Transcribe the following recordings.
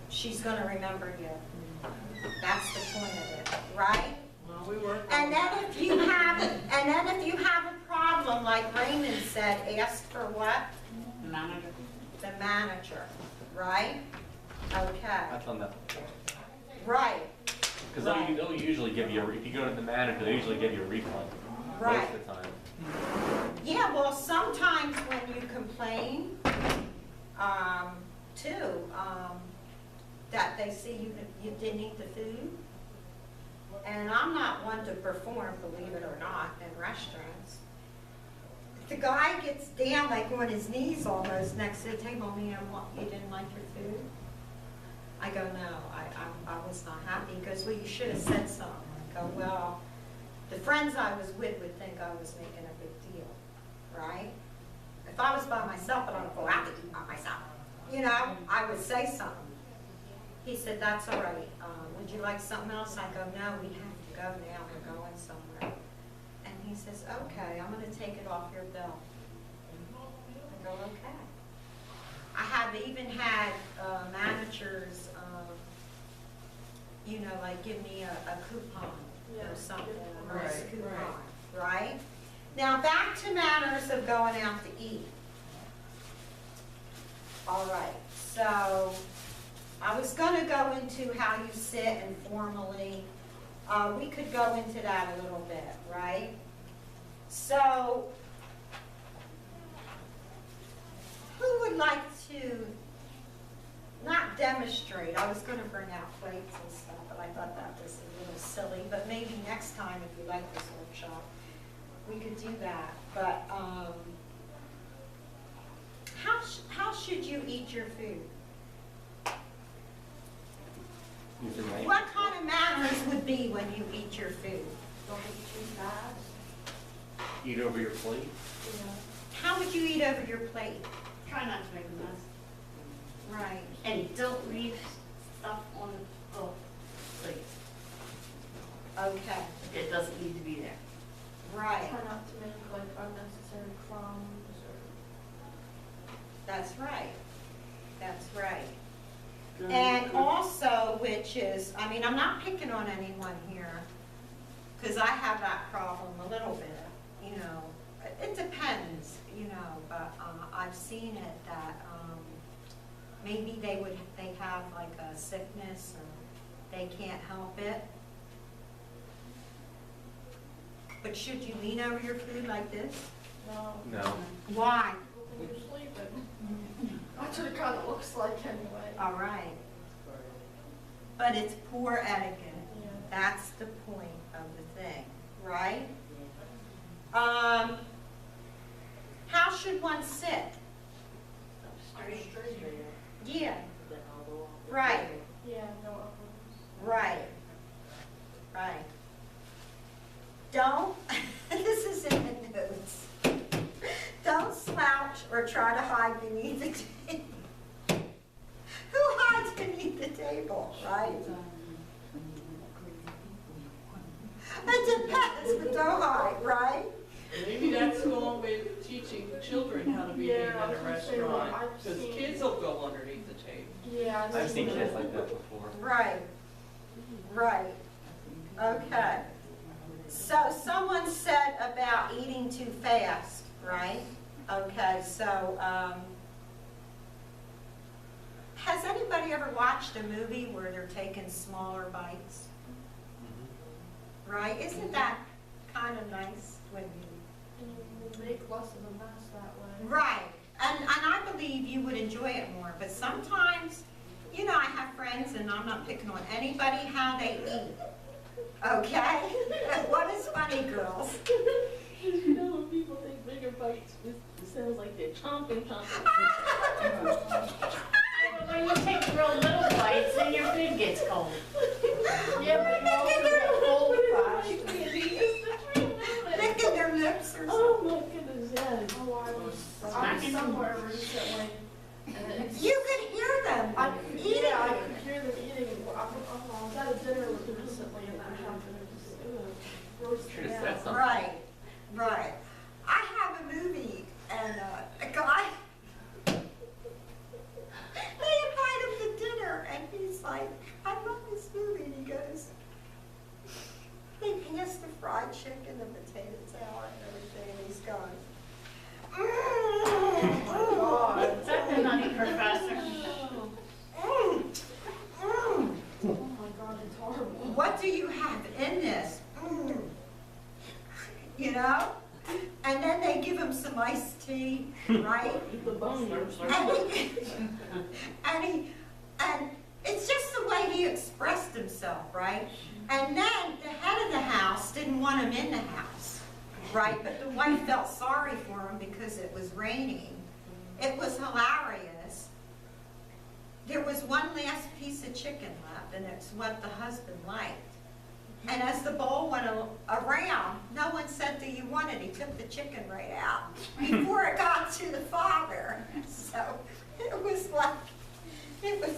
She's going to remember you. That's the point of it, right? Well, we work. And then if you have a problem, like Raymond said, ask for what? The manager. The manager, right? Okay. I've done that before. Right. Because they'll usually give you, if you go to the manager, they usually give you a refund. Right. Most of the time. Yeah, well, sometimes when you complain, too, that they see you didn't eat the food. And I'm not one to perform, believe it or not, in restaurants. The guy gets down like on his knees almost next to the table, ma'am, what, you didn't like your food? I go, no, I was not happy. He goes, well, you should have said something. I go, well, the friends I was with would think I was making a big deal, right? If I was by myself and I'd go out to eat by myself, you know, I would say something. He said, that's all right. Would you like something else? I go, no, we have to go now. We're going somewhere. And he says, okay, I'm going to take it off your bill. I go, okay. I have even had managers, you know, like give me a coupon or something, a nice coupon, right? Now back to matters of going out to eat. All right, so I was going to go into how you sit informally. We could go into that a little bit, right? So, who would like to not demonstrate? I was going to bring out plates and stuff, but I thought that was a little silly. But maybe next time, if you like this workshop, we could do that. But how should you eat your food? What kind of manners would be when you eat your food? Don't eat too fast. Eat over your plate? Yeah. How would you eat over your plate? Try not to make a mess. Right. And don't leave stuff on the plate. Okay. It doesn't need to be there. Right. Try not to make like unnecessary crumbs or. That's right. That's right. And also, which is, I mean, I'm not picking on anyone here, because I have that problem a little bit, you know. It depends, you know, but I've seen it that maybe they have like a sickness or they can't help it. But should you lean over your food like this? No. No. Why? When you're sleeping. That's what it kind of looks like anyway. All right. But it's poor etiquette. Yeah. That's the point of the thing, right? How should one sit? Straight. Yeah. Right. Yeah, no elbows. Right. Right. Don't, this is in the notes. Don't slouch or try to hide beneath the table. Who hides beneath the table, right? It depends, but don't hide, right? Maybe that's going with teaching children how to behave Yeah, I in was a gonna say, restaurant, I've because seen- kids will go underneath the table. Yeah, I've seen kids like that before. Right. Right. Okay. So someone said about eating too fast, right? Okay, so has anybody ever watched a movie where they're taking smaller bites? Right? Isn't that kind of nice when you... And you make less of a mess that way. Right. And I believe you would enjoy it more. But sometimes, you know, I have friends, and I'm not picking on anybody, how they eat. Okay? What is funny, girls? You know, when people take bigger bites, it sounds like they're chomping. When you take real little bites, then your food gets cold. Yeah, but you also get cold fast. Licking their lips or something. Oh my goodness, yes. Oh, I was somewhere recently, and it's, You could hear them I could, eating. yeah, I could hear them eating. I was at a dinner with them recently, and I happened to just roast Should've them said out. something. Right, right. I have a movie, and a guy, they invite him and it's just the way he expressed himself, right? And then the head of the house didn't want him in the house, right? But the wife felt sorry for him because it was raining. It was hilarious. There was one last piece of chicken left, and it's what the husband liked. And as the bowl went around, no one said, "Do you want it?" He took the chicken right out before it got to the father. So it was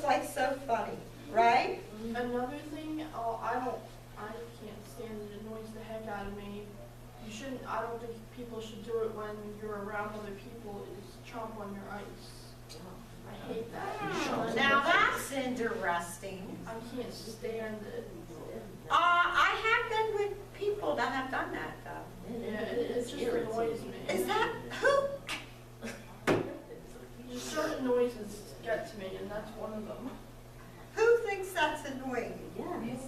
like so funny, right? Another thing, I can't stand it. It annoys the heck out of me. You shouldn't, I don't think people should do it when you're around other people, is chomp on your ice. I hate that. Now that's interesting. I can't stand it. I have been with people that have done that though. Yeah, it just annoys me. Is that who? Just certain noises get to me, and that's one of them. Who thinks that's annoying?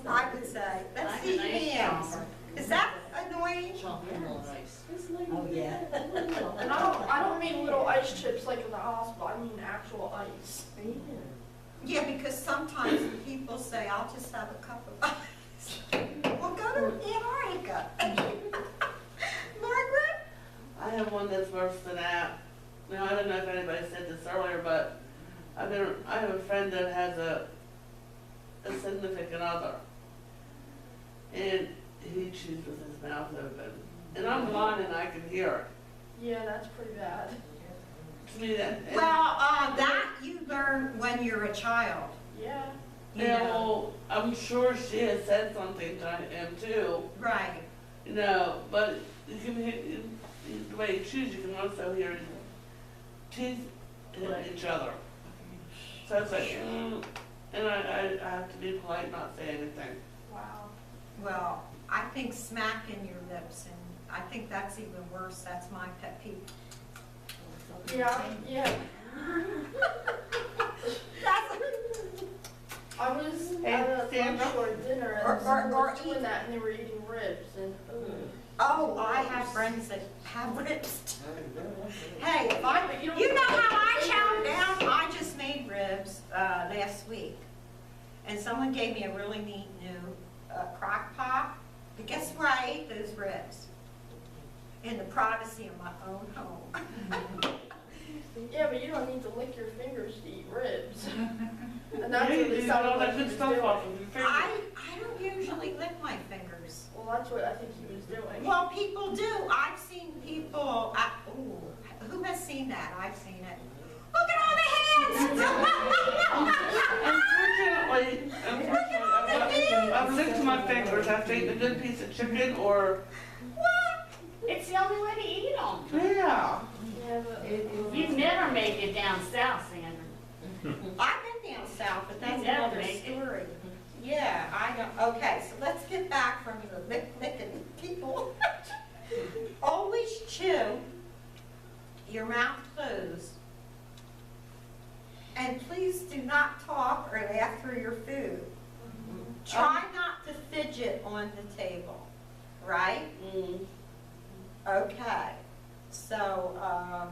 I would say. Let's see hands. Is that annoying? Oh, yeah. And I don't mean little ice chips like in the hospital. I mean actual ice. Yeah, because sometimes people say, "I'll just have a cup of ice." Well, go to Antarctica. Margaret? I have one that's worse than that. Now, I don't know if anybody said this earlier, but I have a friend that has a significant other. And he chews with his mouth open. And I'm blind and I can hear it. Yeah, that's pretty bad. To me, that. Well, that you learn when you're a child. Yeah. You Yeah, know. well, I'm sure she has said something to him too, Right. you know, but you can hear, the way he chews, you can also hear his teeth hit each other. So it's like, and I have to be polite, not say anything. Wow. Well, I think smacking your lips, and I think that's even worse. That's my pet peeve. Yeah, yeah. That's I was Hey, at a Sandra? lunch or dinner Or- and someone or was doing eat. that and they were eating ribs and Oh, I have friends that have ribs. Hey, if I, But you don't you know put how I your chow fingers- down? I just made ribs last week. And someone gave me a really neat new crock pot. But guess where I ate those ribs? In the privacy of my own home. Yeah, but you don't need to lick your fingers to eat ribs. And Yeah, that's you what it do sounded all like that he good was stuff off doing. of your fingers. I don't usually lick my fingers. Well, that's what I think he was doing. Well, people do. I've seen people, ooh, who has seen that? I've seen it. Look at all the hands! Unfortunately, I've licked my fingers after eating a good piece of chicken or, What? It's the only way to eat them. yeah. Yeah, but You've never made it down south, Sandra. I've been down south, but that's Yeah, another make it. story. Yeah, I don't, okay, so let's get back from the licking people. Always chew your mouth closed. And please do not talk or laugh through your food. Try not to fidget on the table, right? Mm. Okay, so,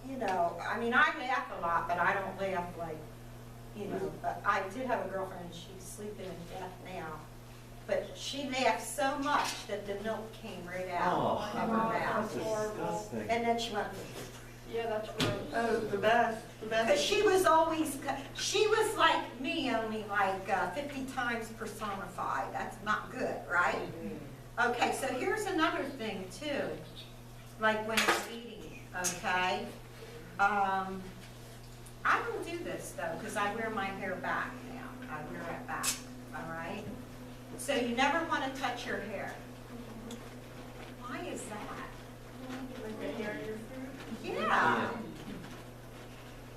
you know, I mean, I laugh a lot, but I don't laugh like, you know, but I did have a girlfriend, she's sleeping in death now, but she laughed so much that the milk came right out of her mouth. Disgusting. And then she went, yeah, that's gross. Oh, the best, the because best. she was always, she was like me, only like 50 times personified. That's not good, right? Okay, so here's another thing too, like when you're eating, okay? I don't do this though, because I wear my hair back now. I wear it back, all right? So you never want to touch your hair. Why is that? Like the hair in your food. Yeah.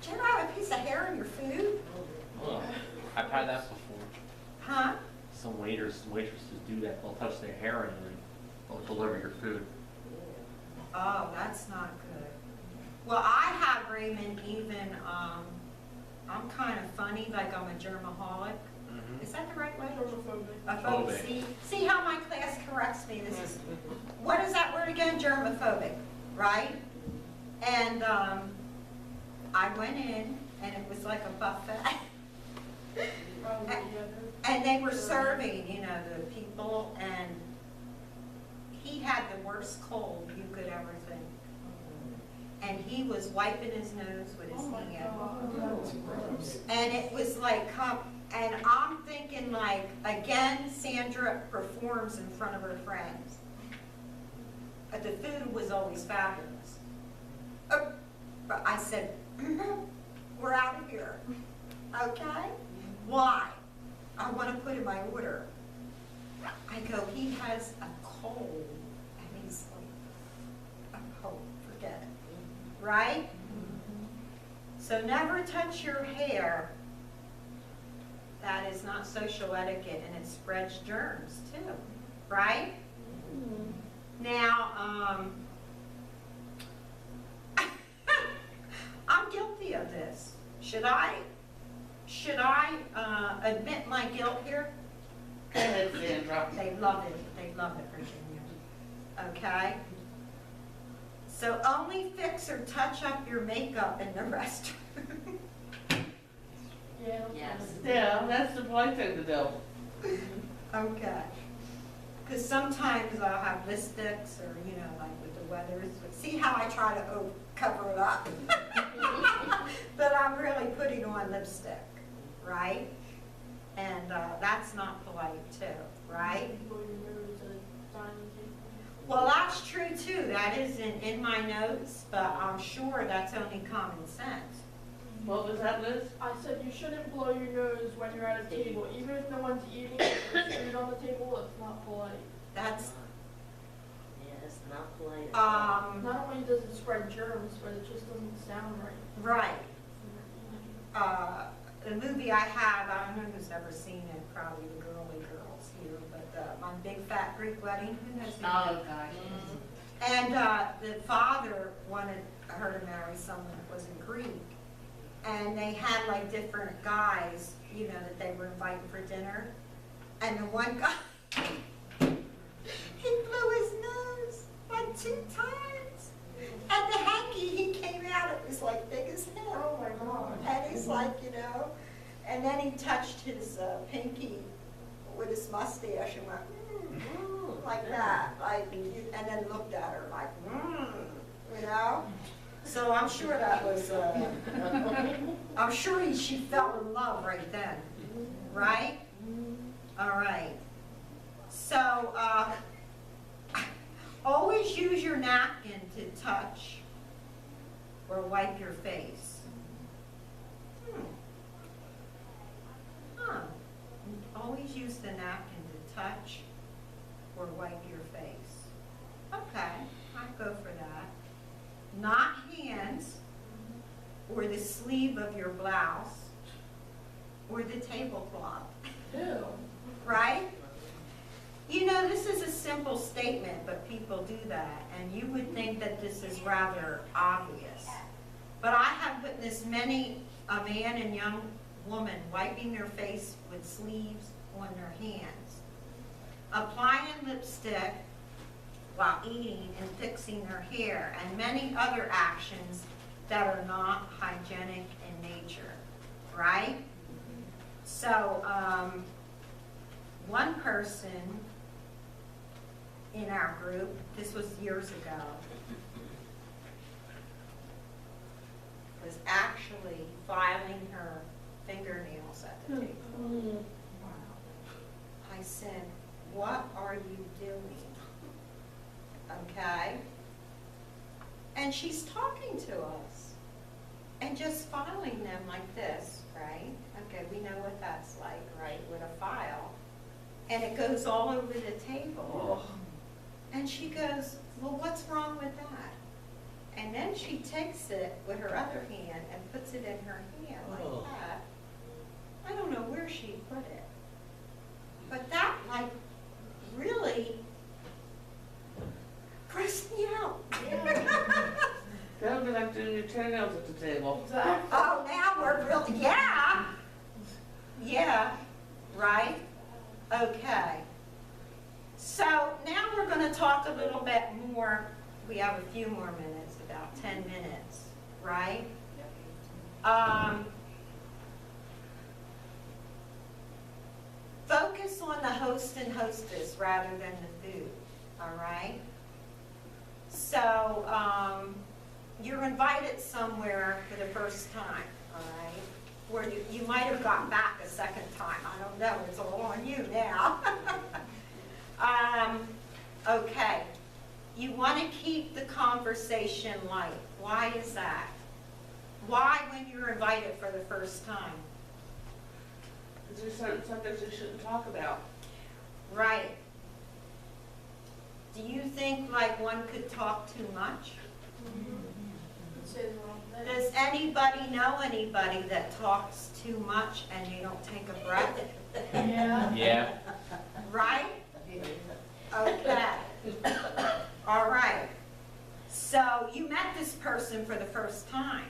Do you ever have a piece of hair in your food? Ugh. I've had that before. Huh? Some waitresses do that. They'll touch their hair and then they'll deliver your food. Oh, that's not good. Well, I have, Raymond, even, I'm kind of funny, like I'm a germaholic. Is that the right way? Germophobic. Phobic. See how my class corrects me? This is, what is that word again? Germophobic, right? And I went in, and it was like a buffet. And they were serving, you know, the people, and he had the worst cold you could ever think. And he was wiping his nose with his hand. And it was like, and I'm thinking like, again, Sandra performs in front of her friends. But the food was always fabulous. But I said, we're out of here, okay? Why? I want to put in my order. I go, he has a cold. And he's like, oh, forget it. Right? So never touch your hair. That is not social etiquette, and it spreads germs too. Right? Now, I'm guilty of this. Should I admit my guilt here? Go ahead, Sandra. They love it, Virginia. Okay? So only fix or touch up your makeup in the restroom. Yeah. Yes. Yeah, that's the polite thing to do. Okay. Because sometimes I'll have lipsticks or, you know, like with the weathers. See how I try to cover it up? But I'm really putting on lipstick, right? And that's not polite too, right? Well, that's true too. That isn't in my notes, but I'm sure that's only common sense. What was that, Liz? I said you shouldn't blow your nose when you're at a table, even if no one's eating and there's food on the table. It's not polite. That's, Yeah, it's not polite. Not only does it spread germs, but it just doesn't sound right. right. The movie I have, I don't know who's ever seen it, probably the girly girls here, but My Big Fat Greek Wedding, who knows? Oh, gosh. And the father wanted her to marry someone that wasn't Greek. And they had like different guys, you know, that they were inviting for dinner. And the one guy, he blew his nose like 2 times. And the hanky, he came out, it was like big as hell. Oh my God. And he's like, you know, and then he touched his pinky with his mustache and went, like that, like, and then looked at her like, you know? So I'm sure that was, I'm sure she fell in love right then, right? All right. So, always use your napkin to touch or wipe your face. Always use the napkin to touch or wipe your face. Okay, I'll go for that. Not hands or the sleeve of your blouse or the tablecloth. Ew. Right? You know, this is a simple statement, but people do that, and you would think that this is rather obvious. But I have witnessed many a man and young woman wiping their face with sleeves on their hands, applying lipstick while eating and fixing their hair, and many other actions that are not hygienic in nature, right? So, one person in our group, this was years ago, was actually filing her fingernails at the table. I said, what are you doing? Okay? And she's talking to us and just filing them like this, right? Okay, we know what that's like, right, with a file. And it goes all over the table. And she goes, well, what's wrong with that? And then she takes it with her other hand and puts it in her hand like that. I don't know where she put it. But that, like, really grossed me out. That would be like doing your toenails at the table. Exactly. Oh, now we're really, yeah. Yeah, right? Okay. So now we're going to talk a little bit more, we have a few more minutes, about 10 minutes, right? Focus on the host and hostess rather than the food, all right? So, you're invited somewhere for the first time, all right? Where you might have gotten back a second time, I don't know, it's all on you now. Okay, you want to keep the conversation light. Why is that? Why when you're invited for the first time? Is there certain subjects you shouldn't talk about? Right. Do you think like one could talk too much? Say the wrong thing. Does anybody know anybody that talks too much and they don't take a breath? Yeah. Yeah. Right? Okay. All right. So you met this person for the first time.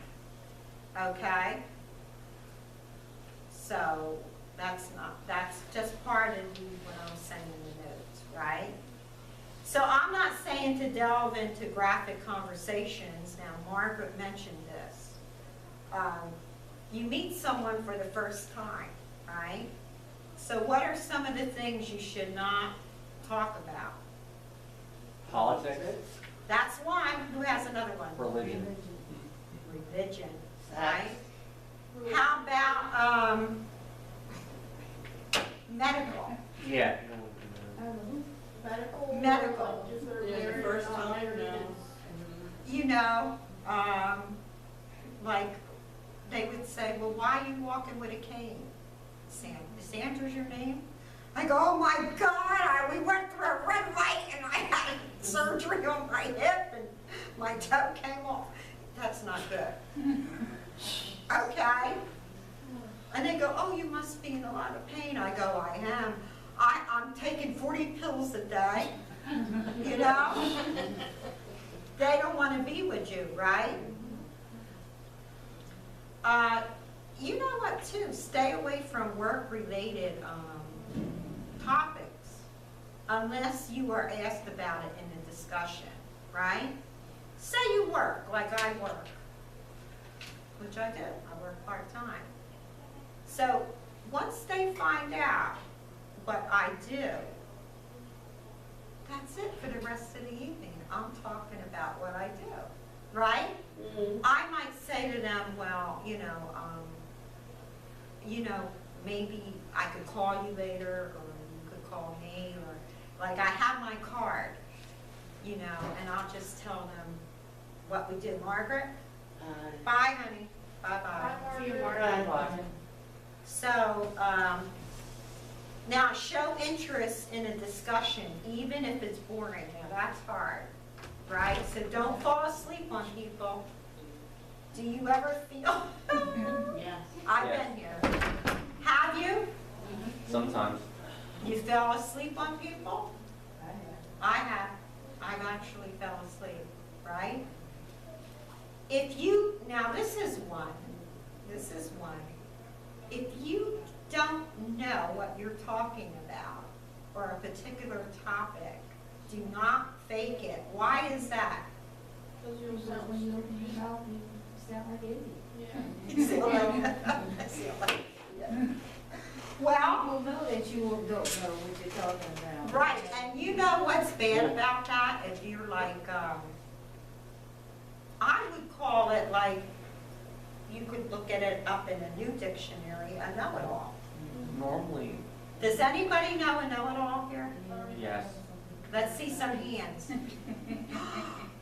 Okay? So that's just part of what I'm saying in the notes, right? So I'm not saying to delve into graphic conversations. Now, Margaret mentioned this. You meet someone for the first time, right? So what are some of the things you should not talk about? Politics, That's one. Who has another one? religion. Religion, right? How about medical? Yeah. Medical. Medical. If they're Yeah, the married first or not time, married, no. it's- You know, like they would say, well, why are you walking with a cane? Sandra's your name? I go, oh my God, we went through a red light and I had surgery on my hip and my toe came off. That's not good. Okay? And they go, oh, you must be in a lot of pain. I go, I am. I'm taking 40 pills a day, you know? They don't want to be with you, right? You know what, too? Stay away from work-related topics unless you are asked about it in a discussion, right? Say you work, like I work, which I do. I work part-time. So once they find out what I do, that's it for the rest of the evening. I'm talking about what I do, right? I might say to them, well, maybe I could call you later, or you could call me, or like I have my card, and I'll just tell them what we did. Margaret? Bye, honey. Bye-bye. Bye, See you, Margaret. Margaret. So, now show interest in a discussion, even if it's boring. Now that's hard, right? So don't fall asleep on people. Do you ever feel? Yes. I've Yes. been here. Have you? Sometimes. You fell asleep on people? I have. I've actually fell asleep, right? Now this is one. If you don't know what you're talking about or a particular topic, do not fake it. Why is that? Because you'll Because sound when you stupid. open your mouth, you sound like an idiot. Yeah. Silly. Well, People know that you don't know what you're talking about. right, and you know what's bad about that? If you're like, I would call it like, you could look at it up in a new dictionary, a know-it-all. Normally, Does anybody know a know-it-all here? yes. Let's see some hands.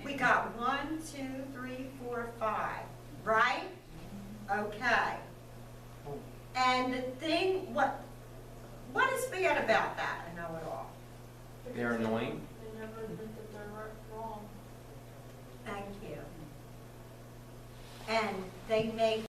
We got 1, 2, 3, 4, 5, right? Okay. And the thing, what is bad about that, a know-it-all? They're annoying. They never admit that they're wrong. Thank you. And they make